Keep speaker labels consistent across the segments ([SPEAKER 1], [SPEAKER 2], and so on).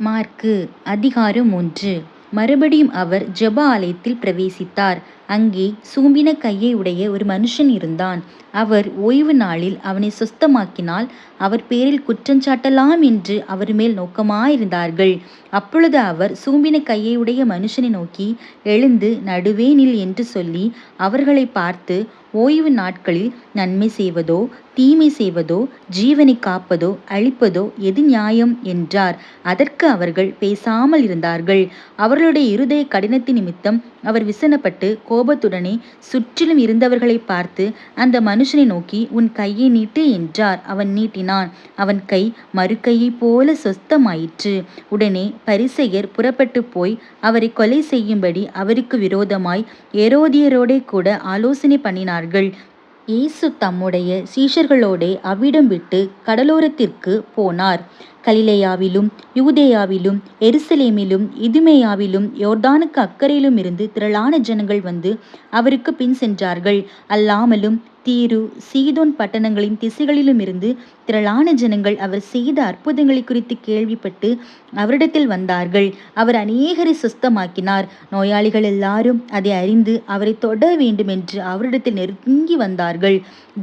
[SPEAKER 1] மாற்கு அதிகாரம் 3. மறுபடியும் அவர் ஜெப ஆலயத்தில் பிரவேசித்தார். அங்கே சூம்பின கையை உடைய ஒரு மனுஷன் இருந்தான். அவர் ஓய்வு நாளில் அவனை சுஸ்தமாக்கினால் அவர் பேரில் குற்றஞ்சாட்டலாம் என்று அவர் மேல் நோக்கமாயிருந்தார்கள். அப்பொழுது அவர் சூம்பின கையை உடைய மனுஷனை நோக்கி, எழுந்து நடுவே நில் என்று சொல்லி அவர்களை பார்த்து, ஓய்வு நாட்களில் நன்மை செய்வதோ தீமை செய்வதோ ஜீவனை காப்பதோ அழிப்பதோ எது நியாயம் என்றார். அதற்கு அவர்கள் பேசாமல் இருந்தார்கள். அவர்களுடைய இருதய கடினத்தின் நிமித்தம் அவர் விசனப்பட்டு கோபத்துடனே சுற்றிலும் இருந்தவர்களை பார்த்து, அந்த மனுஷனை நோக்கி, உன் கையை நீட்டு என்றார். அவன் நீட்டினான். அவன் கை மறுகையைப் போல சொஸ்தமாயிற்று. உடனே பரிசேயர் புறப்பட்டு போய் அவரை கொலை செய்யும்படி அவருக்கு விரோதமாய் ஏரோதியரோடே கூட ஆலோசனை பண்ணினார்கள். இயேசு தம்முடைய சீஷர்களோடே அவ்விடம் விட்டு கடலோரத்திற்கு போனார். கலிலேயாவிலும் யூதேயாவிலும் எருசலேமிலும் இதுமேயாவிலும் யோர்தானுக்கு அக்கறையிலும் இருந்து திரளான ஜனங்கள் வந்து அவருக்கு பின் சென்றார்கள். அல்லாமலும் தீரு சீதோன் பட்டணங்களின் திசைகளிலும் இருந்து திரளான ஜனங்கள் அவர் செய்த அற்புதங்களை குறித்து கேள்விப்பட்டு அவரிடத்தில் வந்தார்கள். அவர் அநேகரை சுஸ்தமாக்கினார். நோயாளிகள் எல்லாரும் அதை அறிந்து அவரை தொட வேண்டும் என்று அவரிடத்தில் நெருங்கி வந்தார்கள்.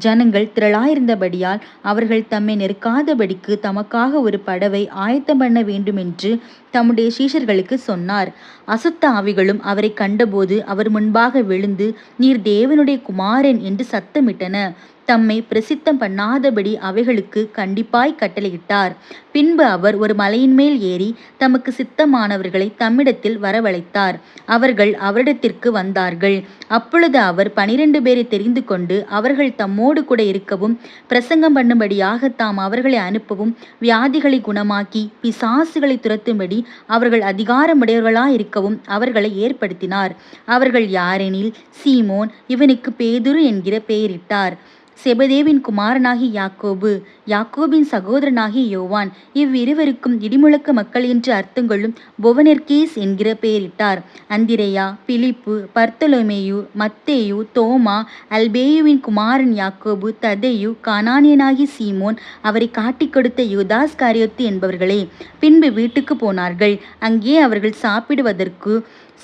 [SPEAKER 1] ஜனங்கள் திரளாயிருந்தபடியால் அவர்கள் தம்மை நெருக்காதபடிக்கு தமக்காக ஒரு படவை ஆயத்தம் பண்ண வேண்டும் என்று தம்முடைய சீஷர்களுக்கு சொன்னார். அசுத்த ஆவிகளும் அவரை கண்டபோது அவர் முன்பாக விழுந்து, நீர் தேவனுடைய குமாரன் என்று சத்தமிட்டன. தம்மை பிரசித்தம் பண்ணாதபடி அவைகளுக்கு கண்டிப்பாய் கட்டளையிட்டார். பின்பு அவர் ஒரு மலையின் மேல் ஏறி தமக்கு சித்தமானவர்களை தம்மிடத்தில் வரவழைத்தார். அவர்கள் அவரிடத்திற்கு வந்தார்கள். அப்பொழுது அவர் 12 பேரை தெரிந்து கொண்டு அவர்கள் தம்மோடு கூட இருக்கவும் பிரசங்கம் பண்ணும்படியாக தாம் அவர்களை அனுப்பவும் வியாதிகளை குணமாக்கி பிசாசுகளை துரத்தும்படி அவர்கள் அதிகாரமுடையவர்களாயிருக்கவும் அவர்களை ஏற்படுத்தினார். அவர்கள் யாரெனில், சீமோன், இவனுக்கு பேதுரு என்கிற பெயரிட்டார். செபதேவின் குமாரனாகி யாக்கோபு, யாக்கோபின் சகோதரனாகி யோவான், இவ்விருவருக்கும் இடிமுழக்க மக்கள் என்று அர்த்தங்கொள்ளும் பொவனெர்கீஸ் என்கிற பெயரிட்டார். அந்திரேயா, பிலிப்பு, பர்த்தலோமேயு, மத்தேயு, தோமா, அல்பேயுவின் குமாரன் யாக்கோபு, ததேயு, கானானியனாகி சீமோன், அவரை காட்டிக் கொடுத்த யூதாஸ் காரியோத்து என்பவர்களே. பின்பு வீட்டுக்கு போனார்கள். அங்கே அவர்கள் சாப்பிடுவதற்கு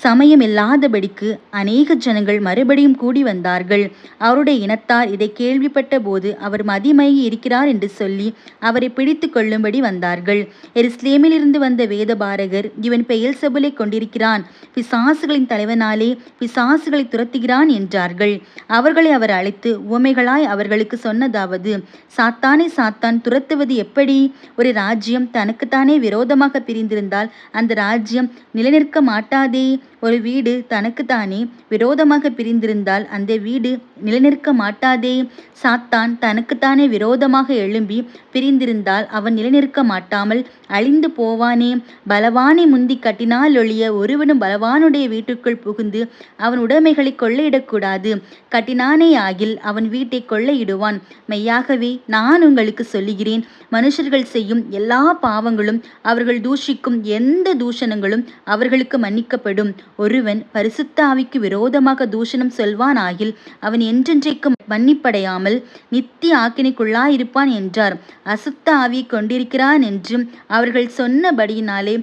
[SPEAKER 1] சமயம் இல்லாதபடிக்கு அநேக ஜனங்கள் மறுபடியும் கூடி வந்தார்கள். அவருடைய இனத்தார் இதை கேள்விப்பட்ட போது அவர் மதிமயங்கி இருக்கிறார் என்று சொல்லி அவரை பிடித்து கொள்ளும்படி வந்தார்கள். எருசலேமிலிருந்து வந்த வேதபாரகர், இவன் பெயல்செபூலை கொண்டிருக்கிறான், பிசாசுகளின் தலைவனாலே பிசாசுகளை துரத்துகிறான் என்றார்கள். அவர்களை அவர் அழைத்து உவமைகளாய் அவர்களுக்கு சொன்னதாவது, சாத்தானை சாத்தான் துரத்துவது எப்படி? ஒரு ராஜ்யம் தனக்குத்தானே விரோதமாக பிரிந்திருந்தால் அந்த ராஜ்யம் நிலைநிற்க மாட்டாதே. ஒரு வீடு தனக்குத்தானே விரோதமாக பிரிந்திருந்தால் அந்த வீடு நிலைநிற்க மாட்டாதே. சாத்தான் தனக்குத்தானே விரோதமாக எழும்பி பிரிந்திருந்தால் அவன் நிலைநிற்க மாட்டாமல் அழிந்து போவானே. பலவானை முந்தி கட்டினால் ஒழிய ஒருவனும் பலவானுடைய வீட்டுக்குள் புகுந்து அவன் உடைமைகளை கொள்ளையிடக்கூடாது. கட்டினானே ஆகில் அவன் வீட்டை கொள்ளையிடுவான். மெய்யாகவே நான் உங்களுக்கு சொல்லுகிறேன், மனுஷர்கள் செய்யும் எல்லா பாவங்களும் அவர்கள் தூஷிக்கும் எந்த தூஷணங்களும் அவர்களுக்கு மன்னிக்கப்படும். ஒருவன் பரிசுத்த ஆவிக்கு விரோதமாக தூஷணம் சொல்வான் ஆகில் அவன் என்றென்றைக்கும் மன்னிப்படையாமல் நித்திய ஆக்கினைக்குள்ளாயிருப்பான் என்றார். அசுத்த ஆவியை கொண்டிருக்கிறான் என்றும் அவர்கள் சொன்னபடியினாலே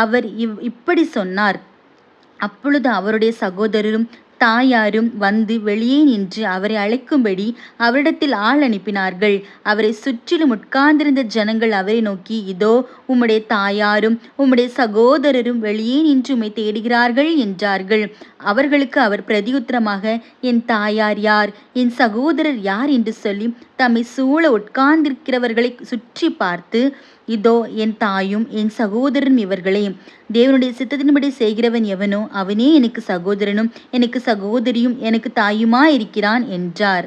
[SPEAKER 1] அவர் இப்படி சொன்னார். அப்பொழுது அவருடைய சகோதரரும் தாயாரும் வந்து வெளியே நின்று அவரை அழைக்கும்படி அவரிடத்தில் ஆள் அனுப்பினார்கள். அவரை சுற்றிலும் உட்கார்ந்திருந்த ஜனங்கள் அவரை நோக்கி, இதோ உம்முடைய தாயாரும் உம்முடைய சகோதரரும் வெளியே நின்று உம்மை தேடுகிறார்கள் என்றார்கள். அவர்களுக்கு அவர் பிரதியுத்தரமாக, என் தாயார் யார், என் சகோதரர் யார் என்று சொல்லி தம்மை சூழ உட்கார்ந்திருக்கிறவர்களை சுற்றி பார்த்து, இதோ என் தாயும் என் சகோதரனும் இவர்களே. தேவனுடைய சித்தத்தின்படி செய்கிறவன் எவனோ அவனே எனக்கு சகோதரனும் எனக்கு சகோதரியும் எனக்கு தாயுமாயிருக்கிறான் என்றார்.